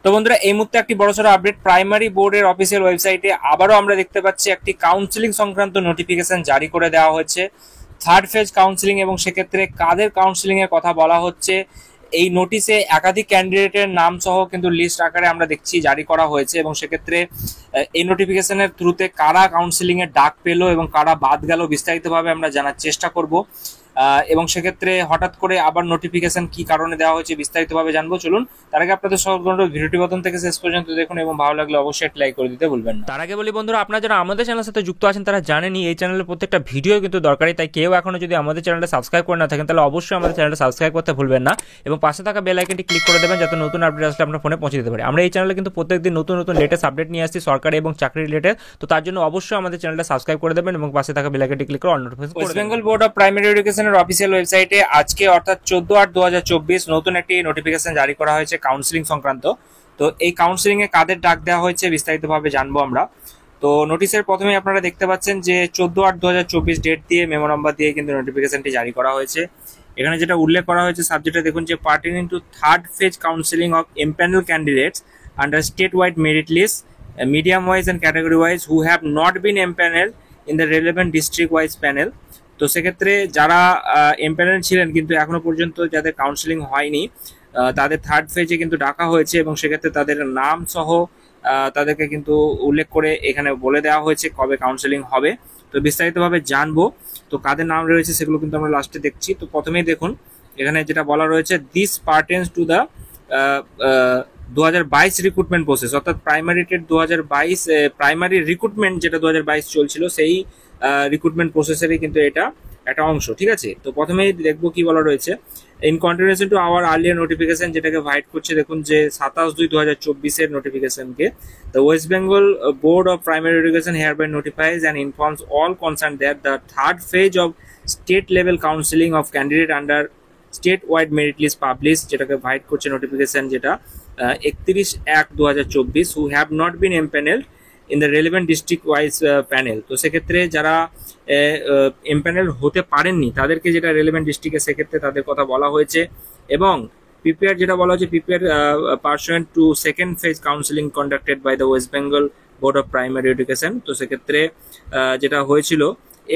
তো বন্ধুরা এই মুহূর্তে একটি বড়সড় আপডেট, প্রাইমারি বোর্ডের অফিসিয়াল ওয়েবসাইটে আবারও আমরা দেখতে পাচ্ছি একটি কাউন্সিলিং সংক্রান্ত নোটিফিকেশন জারি করে দেওয়া হয়েছে, থার্ড ফেজ কাউন্সিলিং, এবং সেক্ষেত্রে কাদের কাউন্সিলিং এর কথা বলা হচ্ছে। এই নোটিশে একাধিক ক্যান্ডিডেটের নাম সহ কিন্তু লিস্ট আকারে আমরা দেখছি জারি করা হয়েছে, এবং সেক্ষেত্রে এই নোটিফিকেশনের থ্রুতে কারা কাউন্সিলিং এর ডাক পেলো এবং কারা বাদ গেল বিস্তারিতভাবে আমরা জানার চেষ্টা করব। এবং সেক্ষেত্রে হঠাৎ করে আবার নোটিফিকেশন কি কারণে দেওয়া হয়েছে বিস্তারিতভাবে জানবো। চলুন তার আগে আপনাদের সকল ভিডিওটি প্রথম থেকে শেষ পর্যন্ত দেখুন এবং ভালো লাগলে অবশ্যই একটা লাইক করে দিতে ভুলবেন না। তার আগে বলি বন্ধুরা, আপনারা যারা আমাদের চ্যানেলের সাথে যুক্ত আছেন তারা জানেনই এই চ্যানেলের প্রত্যেকটা ভিডিও কিন্তু দরকারি, তাই কেউ এখনো যদি আমাদের চ্যানেলটা সাবস্ক্রাইব করে না থাকেন তাহলে অবশ্যই আমাদের চ্যানেলটা সাবস্ক্রাইব করতে ভুলবেন না এবং পাশে থাকা বেল আইকনটি ক্লিক করে দেবেন যাতে নতুন আপডেট আসলে আপনার ফোনে পৌঁছে দিতে পারে। আমরা এই চ্যানেলে কিন্তু প্রত্যেকদিন নতুন নতুন লেটেস্ট আপডেট নিয়ে আসছি সরকারি এবং চাকরি রিলেটেড, তো তার জন্য অবশ্যই আমাদের চ্যানেলটা সাবস্ক্রাইব করে দেবেন এবং পাশে থাকা বেল আইকনটি ক্লিক করে all notification West Bengal board of primary এডুকেশনের অফিসিয়াল ওয়েবসাইটে আজকে অর্থাৎ 14/8/2024 নতুন একটি নোটিফিকেশন জারি করা হয়েছে কাউন্সিলিং সংক্রান্ত। তো এই কাউন্সিলিং এ কাদের ডাক দেওয়া হয়েছে বিস্তারিতভাবে জানবো আমরা। তো নোটিশের প্রথমে আপনারা দেখতে পাচ্ছেন যে 14/8/2024 ডেট দিয়ে মেমো নাম্বার দিয়ে কিন্তু নোটিফিকেশনটি জারি করা হয়েছে। এখানে যেটা উল্লেখ করা হয়েছে সাবজেক্টে দেখুন যে pertaining to third phase counselling of empanel candidates under state wide merit list medium wise and category wise who have not been empanel in the relevant district wise panel. তো সেক্ষেত্রে যারা এমপ্যানেল ছিলেন কিন্তু এখনো পর্যন্ত যাদের কাউন্সিলিং হয়নি তাদের থার্ড ফেজে কিন্তু ডাকা হয়েছে, এবং সেক্ষেত্রে তাদের নাম সহ তাদেরকে কিন্তু উল্লেখ করে এখানে বলে দেওয়া হয়েছে কবে কাউন্সিলিং হবে। তো বিস্তারিতভাবে জানবো তো কাদের নাম রয়েছে সেগুলো কিন্তু আমরা লাস্টে দেখছি। তো প্রথমেই দেখুন এখানে যেটা বলা রয়েছে, this pertains to the 2022 recruitment process, অর্থাৎ প্রাইমারি টেট 2022 প্রাইমারি রিক্রুটমেন্ট যেটা 2022 চলছিল সেই রিক্রুটমেন্ট প্রসেসেরই কিন্তু এটা একটা অংশ। ঠিক আছে, তো প্রথমেই দেখবো কি বলা রয়েছে, in continuation to our earlier notification, যেটাকে ভাইট করছে দেখুন যে 27/2/2024 এর নোটিফিকেশনকে, the West Bengal board of primary education hereby notifies and informs all concern that the third phase of state level counselling of candidate under state wide merit list publish, যেটাকে vide করছে notification যেটা 31/1/2024 who have not been empanelled in the relevant district wise panel. তো সেক্ষেত্রে যারা empanel হতে পারেননি তাদেরকে যেটা রেলেভেন্ট ডিস্ট্রিক্টে সেক্ষেত্রে তাদের কথা বলা হয়েছে, এবং প্রিপেয়ার যেটা বলা হচ্ছে prepare pursuant to second phase counselling conducted by the West Bengal board of primary education. তো সেক্ষেত্রে যেটা হয়েছিল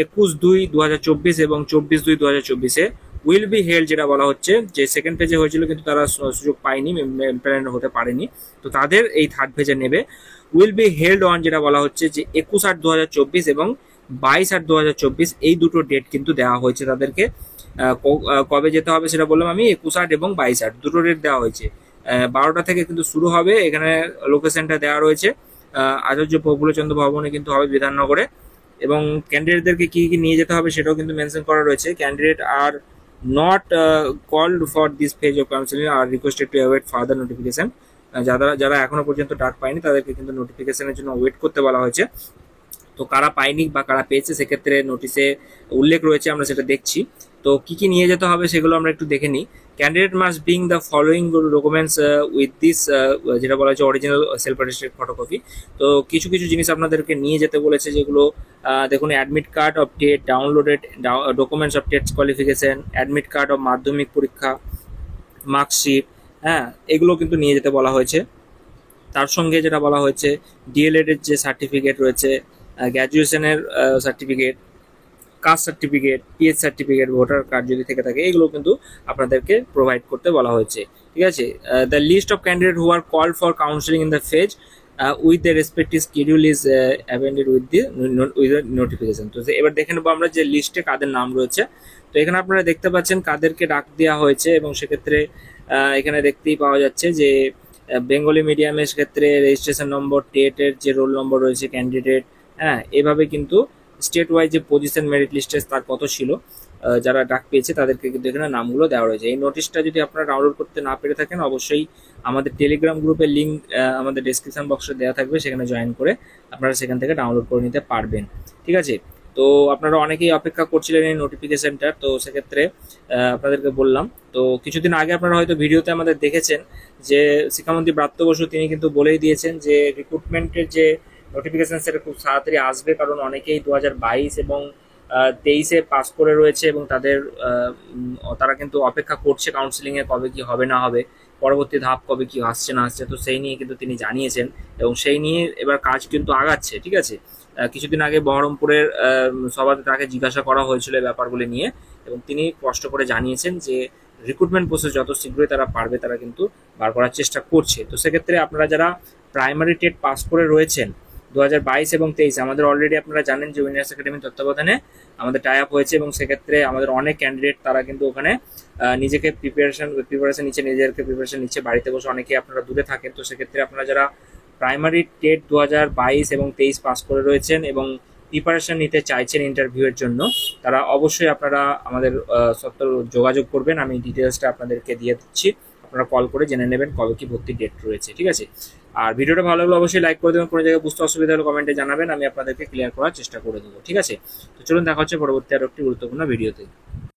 21/2/2024 এবং 24/2/2024 উইল বি হেল্ড, যেটা বলা হচ্ছে যে সেকেন্ড ফেজে হয়েছিল কিন্তু তারা সুযোগ পায়নি, এমপ্যানেল হতে পারেনি, তো তাদের এই থার্ড ফেজে নেবে। উইল বি হেল্ড অন যেটা বলা হচ্ছে যে 21/8/2024 এবং 22/8/2024 এই দুটো ডেট কিন্তু দেওয়া হয়েছে তাদেরকে। কবে যেতে হবে সেটা বললাম আমি, 21/8 এবং 22/8 দুটো ডেট দেওয়া হয়েছে। 12টা থেকে কিন্তু শুরু হবে, এখানে লোকেশনটা দেওয়া রয়েছে আচার্য প্রফুল্লচন্দ্র ভবনে কিন্তু হবে বিধাননগরে, এবং ক্যান্ডিডেটদেরকে কি কি নিয়ে যেতে হবে সেটাও কিন্তু মেনশন করা রয়েছে। Candidate are not called for this phase of counselling are requested to await further notification. যারা এখনো পর্যন্ত ডাক পায়নি তাদেরকে কিন্তু নোটিফিকেশনের জন্য ওয়েট করতে বলা হয়েছে। তো কারা পায়নি বা কারা পেয়েছে সেক্ষেত্রে নোটিশে উল্লেখ রয়েছে, আমরা সেটা দেখছি। তো কি কি নিয়ে যেতে হবে সেগুলো আমরা একটু দেখে নিই। Candidate must being the following documents with this, যেটা বলা হচ্ছে অরিজিনাল সেলফ অ্যাটেস্টেড ফটোকপি। তো কিছু কিছু জিনিস আপনাদেরকে নিয়ে যেতে বলেছে, যেগুলো দেখুন admit card of TET, downloaded documents of TET qualification, admit card of মাধ্যমিক পরীক্ষা, মার্কশিট, হ্যাঁ এগুলো কিন্তু নিয়ে যেতে বলা হয়েছে। তার সঙ্গে যেটা বলা হয়েছে ডিএলএড এর যে সার্টিফিকেট রয়েছে, গ্র্যাজুয়েশনের certificate, caste certificate, PH certificate, voter card যদি থেকে থাকে এগুলো কিন্তু আপনাদেরকে প্রোভাইড করতে বলা হয়েছে। ঠিক আছে, the list of candidate who are called for counselling in the phase with the respective schedule is appended with the notification. তো এবার দেখে নেবো আমরা যে লিস্টে কাদের নাম রয়েছে। তো এখানে আপনারা দেখতে পাচ্ছেন কাদেরকে ডাক দেওয়া হয়েছে, এবং সেক্ষেত্রে এখানে দেখতেই পাওয়া যাচ্ছে যে বেঙ্গলি মিডিয়ামের ক্ষেত্রে রেজিস্ট্রেশন নম্বর, টেটের যে রোল নম্বর রয়েছে ক্যান্ডিডেট, হ্যাঁ এভাবে কিন্তু স্টেট ওয়াইজ যে পজিশন মেরিট লিস্টে তার কত ছিল যারা ডাক পেয়েছে তাদেরকে কিন্তু এখানে নামগুলো দেওয়া রয়েছে। এই নোটিশটা যদি আপনারা ডাউনলোড করতে না পেরে থাকেন অবশ্যই আমাদের টেলিগ্রাম গ্রুপের লিঙ্ক আমাদের ডেসক্রিপশন বক্সে দেওয়া থাকবে, সেখানে জয়েন করে আপনারা সেখান থেকে ডাউনলোড করে নিতে পারবেন। ঠিক আছে, তো আপনারা অনেকেই অপেক্ষা করছিলেন এই নোটিফিকেশনটা, তো সেক্ষেত্রে আপনাদেরকে বললাম। তো কিছুদিন আগে আপনারা হয়তো ভিডিওতে আমাদের দেখেছেন যে শিক্ষামন্ত্রী ব্রাত্য বসু তিনি কিন্তু বলেই দিয়েছেন যে রিক্রুটমেন্টের যে নোটিফিকেশন সেটা খুব তাড়াতাড়ি আসবে, কারণ অনেকেই 2022 এবং 23-এ পাস করে রয়েছে এবং তারা কিন্তু অপেক্ষা করছে কাউন্সিলিং এ কবে কি হবে না হবে। পরবর্তী ধাপ কবে কি আসছে না আসছে, তো সেই নিয়ে কিন্তু তিনি জানিয়েছেন এবং সেই নিয়ে এবার কাজ কিন্তু আগাচ্ছে। ঠিক আছে, কিছুদিন আগে বহরমপুরের সভাতে তাকে জিজ্ঞাসা করা হয়েছিল এই ব্যাপারগুলি নিয়ে এবং তিনি স্পষ্ট করে জানিয়েছেন যে রিক্রুটমেন্ট প্রসেস যত শীঘ্রই তারা পারবে তারা কিন্তু বার করার চেষ্টা করছে। তো সেক্ষেত্রে আপনারা যারা প্রাইমারি টেট পাস করে রয়েছেন 2022 এবং 23, আমাদের অলরেডি আপনারা জানেন যে উইনার্স একাডেমির তত্ত্বাবধানে আমাদের টাই আপ হয়েছে এবং সেক্ষেত্রে আমাদের অনেক ক্যান্ডিডেট তারা কিন্তু ওখানে নিজেকে প্রিপারেশন নিচ্ছে, নিজেদেরকে প্রিপারেশন নিচ্ছে বাড়িতে বসে। অনেকে আপনারা দূরে থাকেন, তো সেক্ষেত্রে আপনারা যারা প্রাইমারি টেট 2022 এবং 23 পাস করে রয়েছেন এবং প্রিপারেশন নিতে চাইছেন ইন্টারভিউয়ের জন্য, তারা অবশ্যই আপনারা আমাদের সাথে যোগাযোগ করবেন। আমি ডিটেলসটা আপনাদেরকে দিয়ে দিচ্ছি, আপনারা কল করে জেনে নেবেন কবে কি ভর্তির ডেট রয়েছে। ঠিক আছে, আর ভিডিওটা ভালো লাগলে অবশ্যই লাইক করে দেবেন, কোনো জায়গায় বুঝতে অসুবিধা হলে কমেন্টে জানাবেন, আমি আপনাদেরকে ক্লিয়ার করার চেষ্টা করে দেবো। ঠিক আছে, তো চলুন দেখা হচ্ছে পরবর্তী আরো একটি গুরুত্বপূর্ণ ভিডিওতে।